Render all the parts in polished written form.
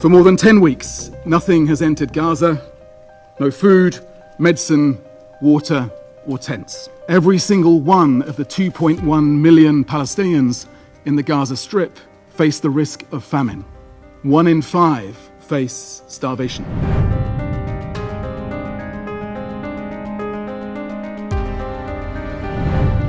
For more than 10 weeks, nothing has entered Gaza. No food, medicine, water, or tents. Every single one of the 2.1 million Palestinians in the Gaza Strip face the risk of famine. 1 in 5 face starvation.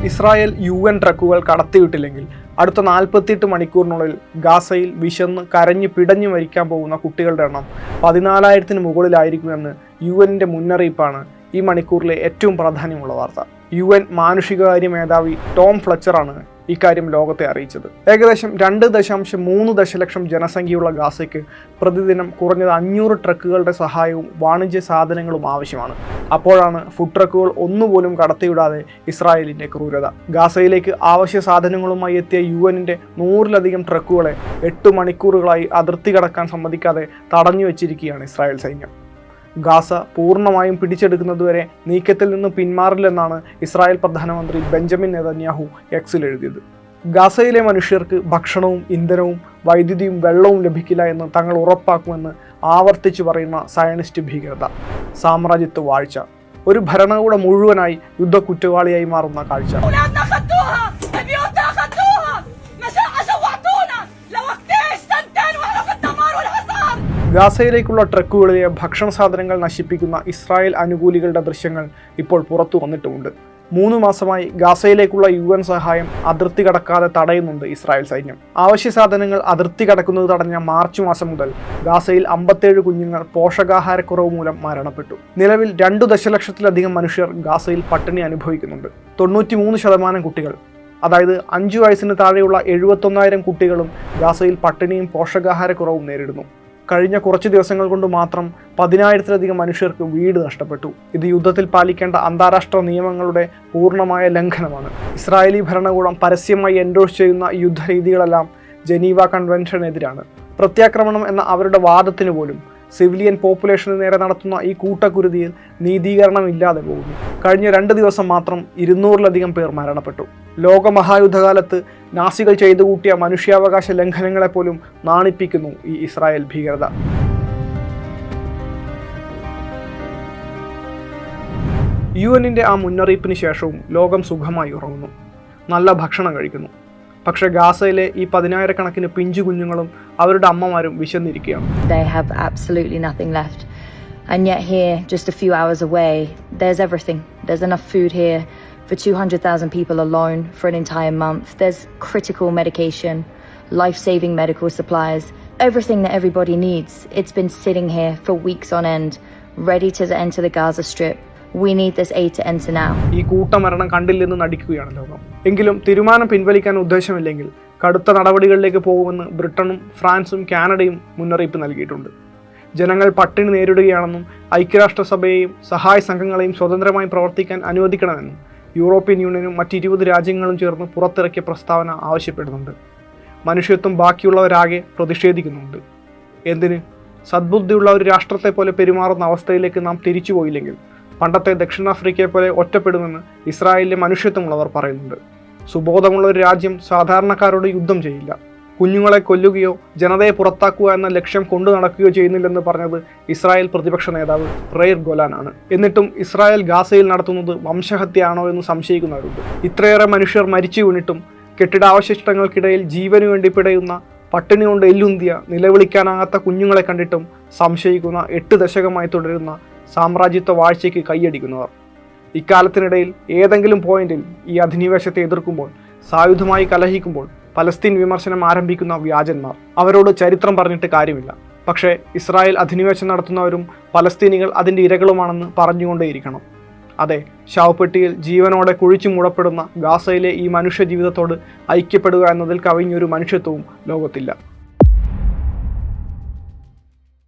Israel UN ട്രക്കുകൾ കടത്തിവിട്ടില്ലെങ്കിൽ അടുത്ത 48 മണിക്കൂറിനുള്ളിൽ ഗാസയിൽ വിശന്ന് കരഞ്ഞു പിടഞ്ഞു മരിക്കാൻ പോകുന്ന കുട്ടികളുടെ എണ്ണം 14,000-ന് മുകളിലായിരിക്കുമെന്ന് UNന്റെ മുന്നറിയിപ്പാണ് ഈ മണിക്കൂറിലെ ഏറ്റവും പ്രാധാന്യമുള്ള വാർത്ത. UN മാനുഷികകാര്യ മേധാവി ടോം ഫ്ലെച്ചറാണ് ഇക്കാര്യം ലോകത്തെ അറിയിച്ചത്. ഏകദേശം 2.3 ദശലക്ഷം ജനസംഖ്യയുള്ള ഗാസയ്ക്ക് പ്രതിദിനം കുറഞ്ഞത് 500 ട്രക്കുകളുടെ സഹായവും വാണിജ്യ സാധനങ്ങളും ആവശ്യമാണ്. അപ്പോഴാണ് ഫുഡ് ട്രക്കുകൾ ഒന്നുപോലും കടത്തിവിടാതെ ഇസ്രായേലിന്റെ ക്രൂരത. ഗാസയിലേക്ക് ആവശ്യ സാധനങ്ങളുമായി എത്തിയ UNന്റെ 100-ലധികം ട്രക്കുകളെ 8 മണിക്കൂറുകളായി അതിർത്തി കടക്കാൻ സമ്മതിക്കാതെ തടഞ്ഞു വെച്ചിരിക്കുകയാണ് ഇസ്രായേൽ സൈന്യം. ഗാസ പൂർണ്ണമായും പിടിച്ചെടുക്കുന്നതുവരെ നീക്കത്തിൽ നിന്ന് പിന്മാറില്ലെന്നാണ് ഇസ്രായേൽ പ്രധാനമന്ത്രി ബെഞ്ചമിൻ നെതന്യാഹു എക്സിൽ എഴുതിയത്. ഗാസയിലെ മനുഷ്യർക്ക് ഭക്ഷണവും ഇന്ധനവും വൈദ്യുതിയും വെള്ളവും ലഭിക്കില്ല എന്ന് തങ്ങൾ ഉറപ്പാക്കുമെന്ന് ആവർത്തിച്ചു പറയുന്ന സയനിസ്റ്റ് ഭീകരത, സാമ്രാജ്യത്വ വാഴ്ച, ഒരു ഭരണകൂടം മുഴുവനായി യുദ്ധ കുറ്റവാളിയായി മാറുന്ന കാഴ്ച. ഗാസയിലേക്കുള്ള ട്രക്കുകളിലെ ഭക്ഷണ സാധനങ്ങൾ നശിപ്പിക്കുന്ന ഇസ്രായേൽ അനുകൂലികളുടെ ദൃശ്യങ്ങൾ ഇപ്പോൾ പുറത്തു വന്നിട്ടുമുണ്ട്. 3 മാസമായി ഗാസയിലേക്കുള്ള UN സഹായം അതിർത്തി കടക്കാതെ തടയുന്നുണ്ട് ഇസ്രായേൽ സൈന്യം. അവശ്യ സാധനങ്ങൾ അതിർത്തി കടക്കുന്നത് തടഞ്ഞ മാർച്ച് മാസം മുതൽ ഗാസയിൽ 57 കുഞ്ഞുങ്ങൾ പോഷകാഹാരക്കുറവ് മൂലം മരണപ്പെട്ടു. നിലവിൽ 2 ദശലക്ഷത്തിലധികം മനുഷ്യർ ഗാസയിൽ പട്ടിണി അനുഭവിക്കുന്നുണ്ട്. 93% കുട്ടികൾ, അതായത് 5 വയസ്സിന് താഴെയുള്ള 71,000 കുട്ടികളും ഗാസയിൽ പട്ടിണിയും പോഷകാഹാരക്കുറവും നേരിടുന്നു. കഴിഞ്ഞ കുറച്ച് ദിവസങ്ങൾ കൊണ്ട് മാത്രം 10,000-ലധികം മനുഷ്യർക്ക് വീട് നഷ്ടപ്പെട്ടു. ഇത് യുദ്ധത്തിൽ പാലിക്കേണ്ട അന്താരാഷ്ട്ര നിയമങ്ങളുടെ പൂർണ്ണമായ ലംഘനമാണ്. ഇസ്രായേലി ഭരണകൂടം പരസ്യമായി എൻഡോഴ്സ് ചെയ്യുന്ന യുദ്ധരീതികളെല്ലാം ജനീവ കൺവെൻഷനെതിരാണ്. പ്രത്യാക്രമണം എന്ന അവരുടെ വാദത്തിന് പോലും സിവിലിയൻ പോപ്പുലേഷന് നേരെ നടത്തുന്ന ഈ കൂട്ടക്കുരുതിയിൽ നീതീകരണം ഇല്ലാതെ പോകുന്നു. കഴിഞ്ഞ 2 ദിവസം മാത്രം 200-ലധികം പേർ മരണപ്പെട്ടു. ലോകമഹായുദ്ധകാലത്ത് നാസികൾ ചെയ്തു കൂട്ടിയ മനുഷ്യാവകാശ ലംഘനങ്ങളെപ്പോലും നാണിപ്പിക്കുന്നു ഈ ഇസ്രായേൽ ഭീകരത. UNന്റെ ആ മുന്നറിയിപ്പിന് ശേഷവും ലോകം സുഖമായി ഉറങ്ങുന്നു, നല്ല ഭക്ഷണം കഴിക്കുന്നു. പക്ഷേ ഗാസയിലെ ഈ 10,000-കണക്കിന് പിഞ്ചു കുഞ്ഞുങ്ങളും അവരുടെ അമ്മമാരും വിശന്നിരിക്കുകയാണ്. They have absolutely nothing left. And yet here, just a few hours away, there's everything. There's enough food here for 200,000 people alone for an entire month. There's critical medication, life-saving medical supplies, everything that everybody needs. It's been sitting here for weeks on end, ready to enter the Gaza Strip. We need this aid to enter now. ഈ കൂട്ടമരണം കണ്ടില്ലെന്ന് നടിക്കുകയാണ് ലോകം. എങ്കിലും തീരുമാനം പിൻവലിക്കാൻ ഉദ്ദേശമില്ലെങ്കിൽ കടുത്ത നടപടികളിലേക്ക് പോകുമെന്ന് ബ്രിട്ടനും ഫ്രാൻസും കാനഡയും മുന്നറിയിപ്പ് നൽകിയിട്ടുണ്ട്. ജനങ്ങൾ പട്ടിണി നേരിടുകയാണെന്നും ഐക്യരാഷ്ട്രസഭയെയും സഹായ സംഘങ്ങളെയും സ്വതന്ത്രമായി പ്രവർത്തിക്കാൻ അനുവദിക്കണമെന്നും യൂറോപ്യൻ യൂണിയനും മറ്റ് 20 രാജ്യങ്ങളും ചേർന്ന് പുറത്തിറക്കിയ പ്രസ്താവന ആവശ്യപ്പെടുന്നുണ്ട്. മനുഷ്യത്വം ബാക്കിയുള്ളവരാകെ പ്രതിഷേധിക്കുന്നുണ്ട്. എന്തിന്? സദ്ബുദ്ധിയുള്ള ഒരു രാഷ്ട്രത്തെ പോലെ പെരുമാറുന്ന അവസ്ഥയിലേക്ക് നാം തിരിച്ചുപോയില്ലെങ്കിൽ പണ്ടത്തെ ദക്ഷിണാഫ്രിക്കയെ പോലെ ഒറ്റപ്പെടുമെന്ന് ഇസ്രായേലിലെ മനുഷ്യത്വമുള്ളവർ പറയുന്നുണ്ട്. സുബോധമുള്ള ഒരു രാജ്യം സാധാരണക്കാരോട് യുദ്ധം ചെയ്യില്ല. കുഞ്ഞുങ്ങളെ കൊല്ലുകയോ ജനതയെ പുറത്താക്കുക എന്ന ലക്ഷ്യം കൊണ്ടു നടക്കുകയോ ചെയ്യുന്നില്ലെന്ന് പറഞ്ഞത് ഇസ്രായേൽ പ്രതിപക്ഷ നേതാവ് യായീർ ഗോലാനാണ്. എന്നിട്ടും ഇസ്രായേൽ ഗാസയിൽ നടത്തുന്നത് വംശഹത്യയാണോ എന്ന് സംശയിക്കുന്നവരുണ്ട്. ഇത്രയേറെ മനുഷ്യർ മരിച്ചു വീണിട്ടും കെട്ടിടാവശിഷ്ടങ്ങൾക്കിടയിൽ ജീവനു വേണ്ടി പിടയുന്ന, പട്ടിണി കൊണ്ട് എല്ലുന്തിയ, നിലവിളിക്കാനാകാത്ത കുഞ്ഞുങ്ങളെ കണ്ടിട്ടും സംശയിക്കുന്ന 8 ദശകമായി തുടരുന്ന സാമ്രാജ്യത്വ വാഴ്ചയ്ക്ക് കൈയടിക്കുന്നവർ. ഇക്കാലത്തിനിടയിൽ ഏതെങ്കിലും പോയിന്റിൽ ഈ അധിനിവേശത്തെ എതിർക്കുമ്പോൾ, സായുധമായി കലഹിക്കുമ്പോൾ പലസ്തീൻ വിമർശനം ആരംഭിക്കുന്ന വ്യാജന്മാർ, അവരോട് ചരിത്രം പറഞ്ഞിട്ട് കാര്യമില്ല. പക്ഷേ ഇസ്രായേൽ അധിനിവേശം നടത്തുന്നവരും പലസ്തീനികൾ അതിൻ്റെ ഇരകളുമാണെന്ന് പറഞ്ഞുകൊണ്ടേയിരിക്കണം. അതെ, ശവപ്പെട്ടിയിൽ ജീവനോടെ കുഴിച്ചു മൂടപ്പെടുന്ന ഗാസയിലെ ഈ മനുഷ്യ ജീവിതത്തോട് ഐക്യപ്പെടുക എന്നതിൽ കവിഞ്ഞൊരു മനുഷ്യത്വവും ലോകത്തില്ല.